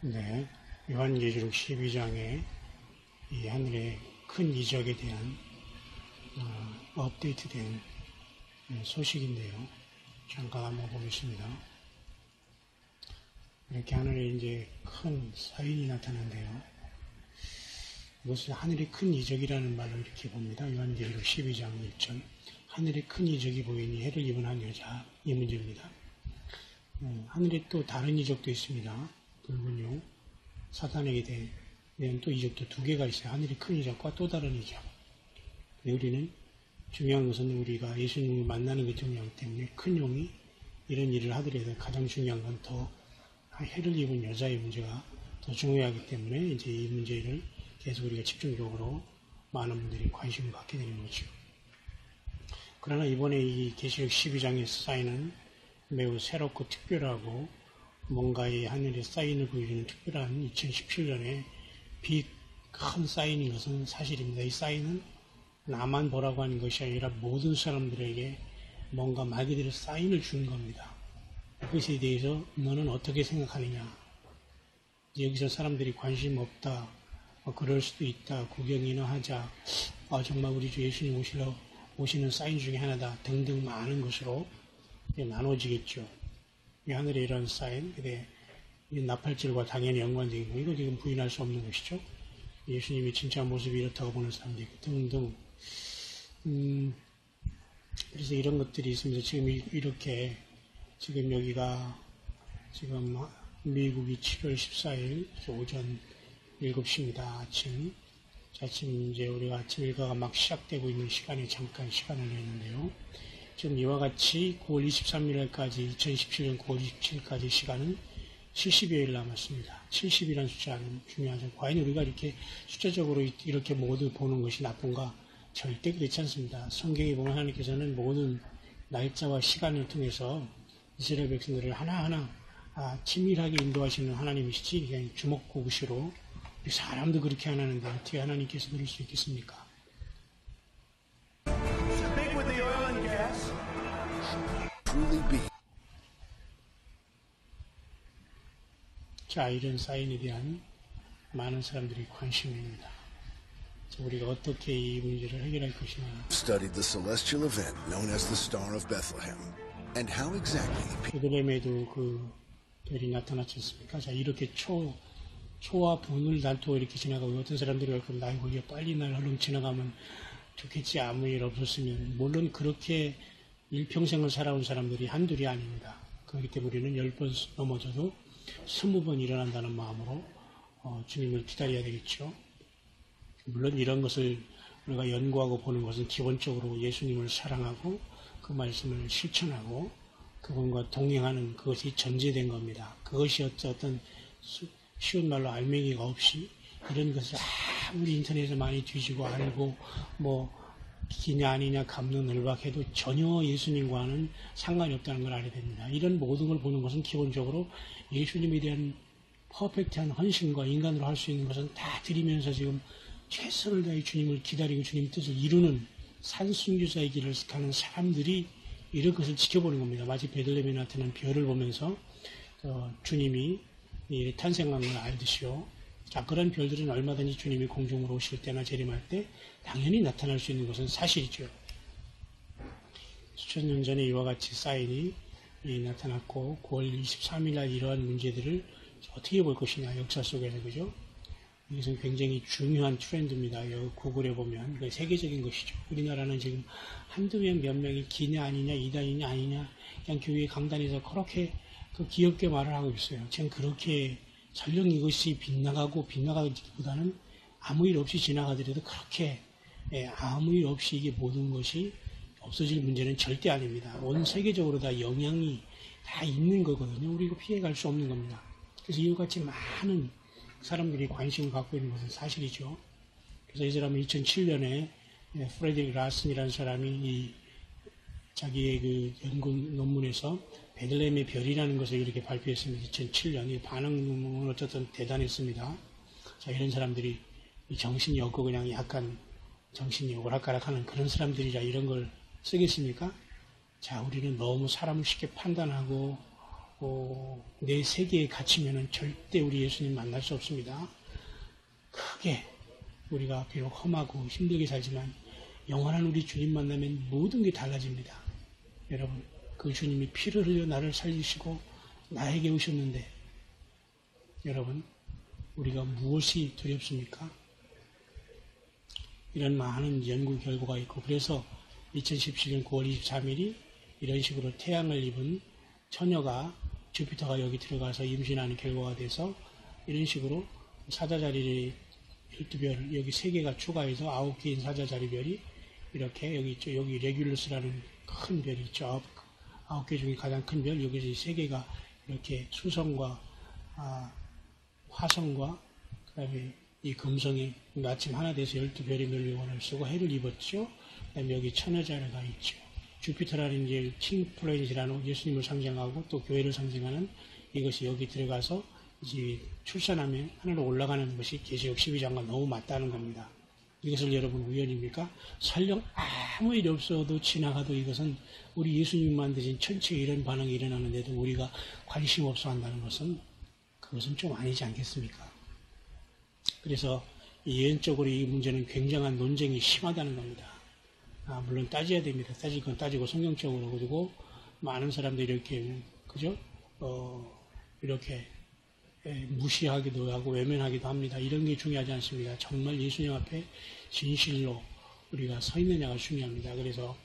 네, 요한계시록 12장에 이 하늘의 큰 이적에 대한 업데이트된 소식인데요. 잠깐 한번 보겠습니다. 이렇게 하늘에 이제 큰 사인이 나타난대요. 이것을 하늘의 큰 이적이라는 말로 이렇게 봅니다. 요한계시록 12장 1절. 하늘의 큰 이적이 보이니 해를 입은 한 여자, 이 문제입니다. 하늘에 또 다른 이적도 있습니다. 붉은 용, 사탄에게 대한 또 이적도 두 개가 있어요. 하늘의 큰 이적과 또 다른 이적. 우리는 중요한 것은 우리가 예수님을 만나는 게 중요하기 때문에 큰 용이 이런 일을 하더라도 가장 중요한 건 더 해를 입은 여자의 문제가 더 중요하기 때문에 이제 이 문제를 계속 우리가 집중적으로 많은 분들이 관심을 갖게 되는 거죠. 그러나 이번에 이 계시록 12장의 사인은 매우 새롭고 특별하고 뭔가 이 하늘의 사인을 보여주는 특별한 2017년에 큰 사인인 것은 사실입니다. 이 사인은 나만 보라고 하는 것이 아니라 모든 사람들에게 뭔가 말 그대로 사인을 주는 겁니다. 그것에 대해서 너는 어떻게 생각하느냐? 여기서 사람들이 관심 없다, 그럴 수도 있다, 구경이나 하자, 정말 우리 주 예수님 오시는 사인 중에 하나다 등등 많은 것으로 나눠지겠죠. 이 하늘에 이런 사인, 이 나팔질과 당연히 연관되고 이거 지금 부인할 수 없는 것이죠. 예수님이 진짜 모습이 이렇다고 보는 사람들이 등등. 그래서 이런 것들이 있으면서 지금 이렇게 지금 여기가 지금 미국이 7월 14일 오전 7시입니다. 아침 이제 우리가 아침 일과가 막 시작되고 있는 시간에 잠깐 시간을 냈는데요. 지금 이와 같이 9월 23일까지 2017년 9월 27일까지 시간은 70여일 남았습니다. 70이라는 숫자는 중요하죠. 과연 우리가 이렇게 숫자적으로 이렇게 모두 보는 것이 나쁜가? 절대 그렇지 않습니다. 성경에 보면 하나님께서는 모든 날짜와 시간을 통해서 이스라엘 백성들을 하나하나 친밀하게 인도하시는 하나님이시지 그냥 주먹구구시로 사람도 그렇게 안 하는데 어떻게 하나님께서 그럴 수 있겠습니까? 자, 이런 사인에 대한 많은 사람들이 관심입니다. 우리가 어떻게 이 문제를 해결할 것이냐. Studied the celestial event known as the Star of Bethlehem, and how exactly. 베들레헴에도 그 별이 나타났지 않습니까? 자, 이렇게 초와 분을 달투고 이렇게 지나가고 어떤 사람들이 할 겁니다. 아이고, 이게 빨리 날 얼른 지나가면 좋겠지. 아무 일 없었으면. 물론 그렇게 일평생을 살아온 사람들이 한둘이 아닙니다. 그렇기 때문에 우리는 10번 넘어져도 20번 일어난다는 마음으로 주님을 기다려야 되겠죠. 물론 이런 것을 우리가 연구하고 보는 것은 기본적으로 예수님을 사랑하고 그 말씀을 실천하고 그분과 동행하는 그것이 전제된 겁니다. 그것이 어떤 쉬운 말로 알맹이가 없이 이런 것을 아무리 인터넷에 많이 뒤지고 알고 기냐 아니냐 갑론을박해도 전혀 예수님과는 상관이 없다는 걸 알아야 됩니다. 이런 모든 걸 보는 것은 기본적으로 예수님에 대한 퍼펙트한 헌신과 인간으로 할 수 있는 것은 다 드리면서 지금 최선을 다해 주님을 기다리고 주님 뜻을 이루는 산순교자의 길을 가는 사람들이 이런 것을 지켜보는 겁니다. 마치 베들레헴에 나타난 별을 보면서 주님이 탄생한 걸 알듯이요. 자, 그런 별들은 얼마든지 주님이 공중으로 오실 때나 재림할 때 당연히 나타날 수 있는 것은 사실이죠. 수천 년 전에 이와 같이 사인이 나타났고 9월 23일 날 이러한 문제들을 어떻게 볼 것이냐, 역사 속에서, 그죠? 이것은 굉장히 중요한 트렌드입니다. 여기 구글에 보면 세계적인 것이죠. 우리나라는 지금 한두 몇 명이 기냐 아니냐, 이단이냐 아니냐, 그냥 교회 강단에서 그렇게 귀엽게 말을 하고 있어요. 지금 그렇게 설령 이것이 빗나가기보다는 아무 일 없이 지나가더라도 그렇게 아무 일 없이 이게 모든 것이 없어질 문제는 절대 아닙니다. 온 세계적으로 다 영향이 다 있는 거거든요. 우리가 피해갈 수 없는 겁니다. 그래서 이와 같이 많은 사람들이 관심을 갖고 있는 것은 사실이죠. 그래서 이 사람은 2007년에 프레드릭 라슨이라는 사람이 자기의 그 연구 논문에서 베들레헴의 별이라는 것을 이렇게 발표했습니다. 2007년. 이 반응은 어쨌든 대단했습니다. 자, 이런 사람들이 정신이 없고 그냥 약간 정신이 오락가락하는 그런 사람들이라 이런 걸 쓰겠습니까? 자, 우리는 너무 사람을 쉽게 판단하고 내 세계에 갇히면은 절대 우리 예수님 만날 수 없습니다. 크게 우리가 비록 험하고 힘들게 살지만 영원한 우리 주님 만나면 모든 게 달라집니다. 여러분, 그 주님이 피를 흘려 나를 살리시고 나에게 오셨는데 여러분, 우리가 무엇이 두렵습니까? 이런 많은 연구 결과가 있고, 그래서 2017년 9월 23일이 이런 식으로 태양을 입은 처녀가, 주피터가 여기 들어가서 임신하는 결과가 돼서 이런 식으로 사자자리를 12별, 여기 3개가 추가해서 9개인 사자자리별이 이렇게 여기 있죠. 여기 레귤러스라는 큰 별이 있죠. 9개 중에 가장 큰 별, 여기서 3개가 이렇게 수성과 화성과 그 다음에 이 금성이 마침 하나 돼서 12별의 멸류관을 쓰고 해를 입었죠. 그 다음에 여기 천여자리가 있죠. 주피터라는 이제 킹 플래닛이라는 예수님을 상징하고 또 교회를 상징하는 이것이 여기 들어가서 이제 출산하면 하늘로 올라가는 것이 계시록 12장과 너무 맞다는 겁니다. 이것을 여러분 우연입니까? 설령 아무 일이 없어도 지나가도 이것은 우리 예수님 만드신 천체에 이런 반응이 일어나는데도 우리가 관심 없어 한다는 것은 그것은 좀 아니지 않겠습니까? 그래서 예언적으로 이 문제는 굉장한 논쟁이 심하다는 겁니다. 물론 따져야 됩니다. 따질 건 따지고 성경적으로. 그리고 많은 사람들이 이렇게 그죠? 이렇게 무시하기도 하고 외면하기도 합니다. 이런 게 중요하지 않습니다. 정말 예수님 앞에 진실로 우리가 서 있느냐가 중요합니다. 그래서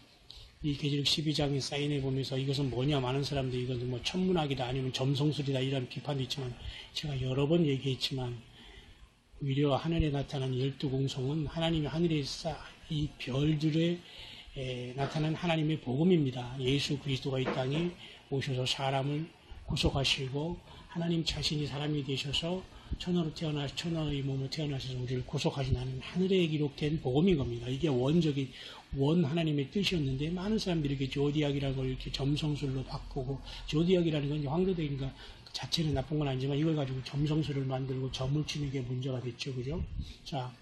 이 계시록 12장의 사인에 보면서 이것은 뭐냐, 많은 사람들이 이것은 뭐 천문학이다 아니면 점성술이다 이런 비판도 있지만, 제가 여러 번 얘기했지만 오히려 하늘에 나타난 12공성은 하나님이 하늘에 이 별들에 나타난 하나님의 복음입니다. 예수 그리스도가 이 땅에 오셔서 사람을 구속하시고 하나님 자신이 사람이 되셔서 천하의 몸으로 태어나셔서 우리를 구속하시는 하늘에 기록된 복음인 겁니다. 이게 원 하나님의 뜻이었는데 많은 사람들이 이렇게 조디악이라는 걸 이렇게 점성술로 바꾸고, 조디악이라는 건 황도대인가 자체는 나쁜 건 아니지만 이걸 가지고 점성술을 만들고 점을 치는 게 문제가 됐죠. 그죠? 자,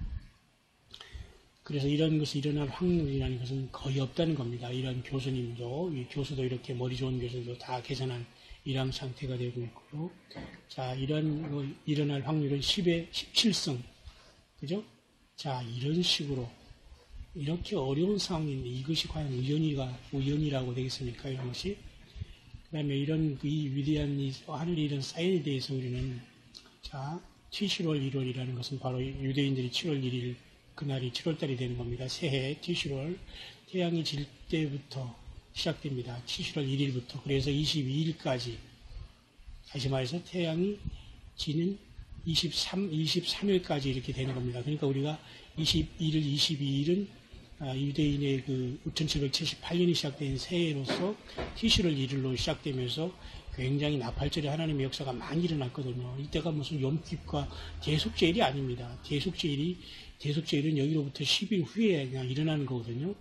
그래서 이런 것이 일어날 확률이라는 것은 거의 없다는 겁니다. 이런 교수님도, 이 교수도 이렇게 머리 좋은 교수도 다 계산한 일항 상태가 되고 있고요. 자, 이런 일어날 확률은 10의 17승. 그죠? 자, 이런 식으로 이렇게 어려운 상황인데 이것이 과연 우연이라고 되겠습니까? 이런 것이. 그 다음에 이런 이 위대한 하늘의 이런 사인에 대해서 우리는, 자, 7월 1월이라는 것은 바로 유대인들이 7월 1일 그날이 7월달이 되는 겁니다. 새해 7월 태양이 질 때부터 시작됩니다. 7월 1일부터. 그래서 22일까지, 다시 말해서 태양이 지는 23일까지 이렇게 되는 겁니다. 그러니까 우리가 21일, 22일은 유대인의 그 5778년이 시작된 새해로서 티슈를 1일로 시작되면서 굉장히 나팔절에 하나님의 역사가 많이 일어났거든요. 이때가 무슨 염킵과 대속제일이 아닙니다. 대속제일은 여기로부터 10일 후에 그냥 일어나는 거거든요.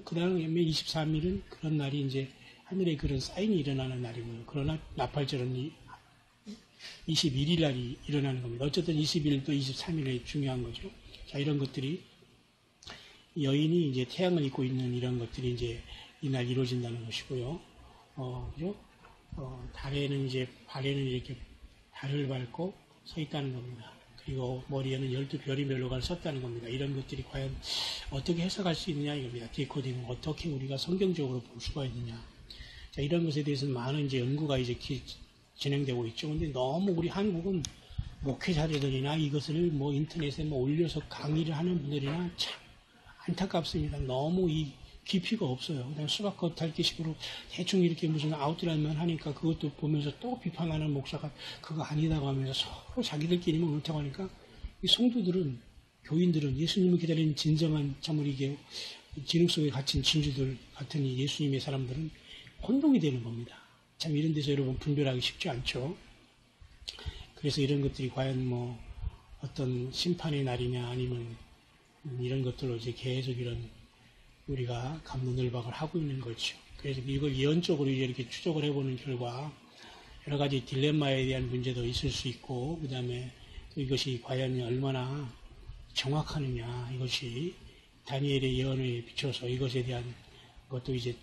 그 다음에 23일은 그런 날이 이제 하늘에 그런 사인이 일어나는 날이고요. 그러나 나팔절은 21일 날이 일어나는 겁니다. 어쨌든 20일도 23일이 중요한 거죠. 자, 이런 것들이 여인이 이제 태양을 입고 있는 이런 것들이 이제 이날 이루어진다는 것이고요. 그죠? 달에는 이제 발에는 이렇게 달을 밟고 서 있다는 겁니다. 그리고 머리에는 12별이 멸로가 섰다는 겁니다. 이런 것들이 과연 어떻게 해석할 수 있느냐 이겁니다. 디코딩 어떻게 우리가 성경적으로 볼 수가 있느냐. 자, 이런 것에 대해서는 많은 이제 연구가 이제 진행되고 있죠. 근데 너무 우리 한국은 목회자들이나 이것을 뭐 인터넷에 뭐 올려서 강의를 하는 분들이나 참 안타깝습니다. 너무 이 깊이가 없어요. 그냥 수박 겉핥기식으로 대충 이렇게 무슨 아웃라인만 하니까 그것도 보면서 또 비판하는 목사가 그거 아니다고 하면서 서로 자기들끼리만 옳다고 하니까 이 성도들은, 교인들은, 예수님을 기다리는 진정한 참으로 이게 진흙 속에 갇힌 진주들 같은 이 예수님의 사람들은 혼동이 되는 겁니다. 참 이런 데서 여러분 분별하기 쉽지 않죠. 그래서 이런 것들이 과연 뭐 어떤 심판의 날이냐 아니면 이런 것들로 이제 계속 이런 우리가 갑론을박을 하고 있는 거죠. 그래서 이걸 예언적으로 이렇게 추적을 해보는 결과 여러 가지 딜레마에 대한 문제도 있을 수 있고, 그 다음에 이것이 과연 얼마나 정확하느냐, 이것이 다니엘의 예언에 비춰서 이것에 대한 것도 이제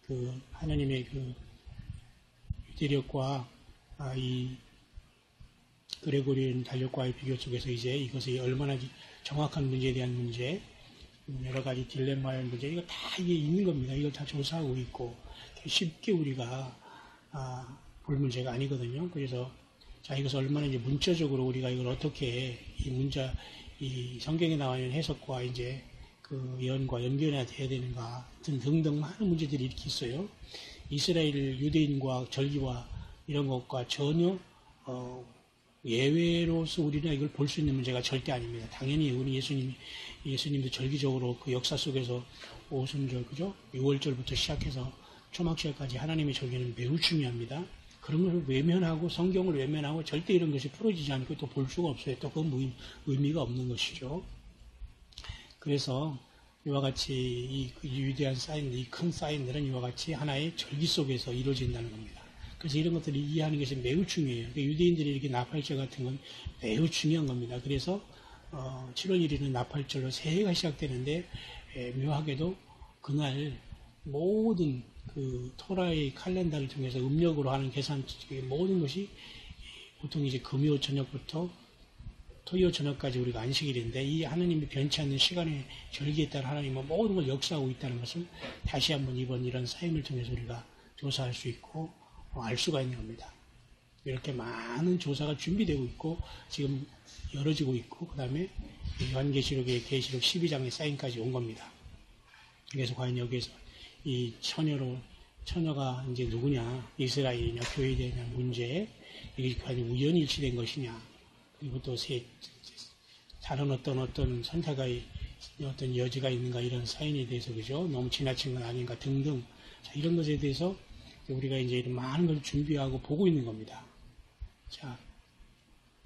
그 하나님의 그 대력과 이 그레고리안 달력과의 비교 속에서 이제 이것이 얼마나 정확한 문제에 대한 문제, 여러 가지 딜레마의 문제, 이거 다 이게 있는 겁니다. 이걸 다 조사하고 있고, 쉽게 우리가, 볼 문제가 아니거든요. 그래서, 자, 이것을 얼마나 이제 문자적으로 우리가 이걸 어떻게 이 성경에 나와 있는 해석과 이제 그 예언과 연결해야 되는가, 등등 많은 문제들이 이렇게 있어요. 이스라엘 유대인과 절기와 이런 것과 전혀, 예외로서 우리는 이걸 볼 수 있는 문제가 절대 아닙니다. 당연히 우리 예수님도 절기적으로 그 역사 속에서 오순절, 그죠? 6월절부터 시작해서 초막절까지 하나님의 절기는 매우 중요합니다. 그런 것을 외면하고 성경을 외면하고 절대 이런 것이 풀어지지 않고 또 볼 수가 없어요. 또 그건 의미가 없는 것이죠. 그래서 이와 같이 이 위대한 사인, 이 큰 사인들은 이와 같이 하나의 절기 속에서 이루어진다는 겁니다. 그래서 이런 것들을 이해하는 것이 매우 중요해요. 유대인들이 이렇게 나팔절 같은 건 매우 중요한 겁니다. 그래서 7월 1일은 나팔절로 새해가 시작되는데 묘하게도 그날 모든 그 토라의 칼렌더를 통해서 음력으로 하는 계산 모든 것이 보통 이제 금요 저녁부터 토요 저녁까지 우리가 안식일인데 이 하나님이 변치 않는 시간의 절기에 따라 하나님은 모든 걸 역사하고 있다는 것을 다시 한번 이번 이런 사임을 통해서 우리가 조사할 수 있고 알 수가 있는 겁니다. 이렇게 많은 조사가 준비되고 있고 지금 열어지고 있고 그 다음에 요한계시록의 계시록 12장의 사인까지 온 겁니다. 그래서 과연 여기에서 이 처녀가 이제 누구냐, 이스라엘이냐, 교회되냐 문제에 이게 과연 우연히 일치된 것이냐, 그리고 또 다른 어떤 선택의 어떤 여지가 있는가 이런 사인에 대해서 그죠? 너무 지나친 건 아닌가 등등 자, 이런 것에 대해서 우리가 이제 이런 많은 걸 준비하고 보고 있는 겁니다. 자,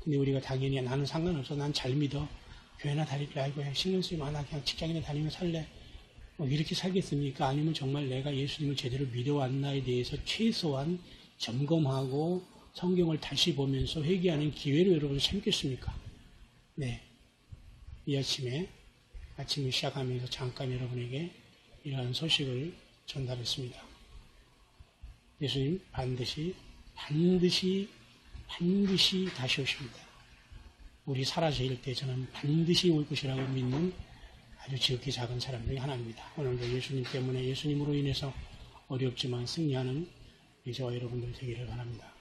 근데 우리가 당연히 나는 상관없어. 난 잘 믿어. 교회나 다니기 아이고 신경 쓰지 마. 나 그냥 직장이나 다니면 살래. 이렇게 살겠습니까? 아니면 정말 내가 예수님을 제대로 믿어왔나에 대해서 최소한 점검하고 성경을 다시 보면서 회개하는 기회를 여러분 삼겠습니까? 네. 이 아침을 시작하면서 잠깐 여러분에게 이러한 소식을 전달했습니다. 예수님 반드시 다시 오십니다. 우리 사라질 때 저는 반드시 올 것이라고 믿는 아주 지극히 작은 사람 중에 하나입니다. 오늘도 예수님 때문에 예수님으로 인해서 어렵지만 승리하는 저와 여러분들 되기를 바랍니다.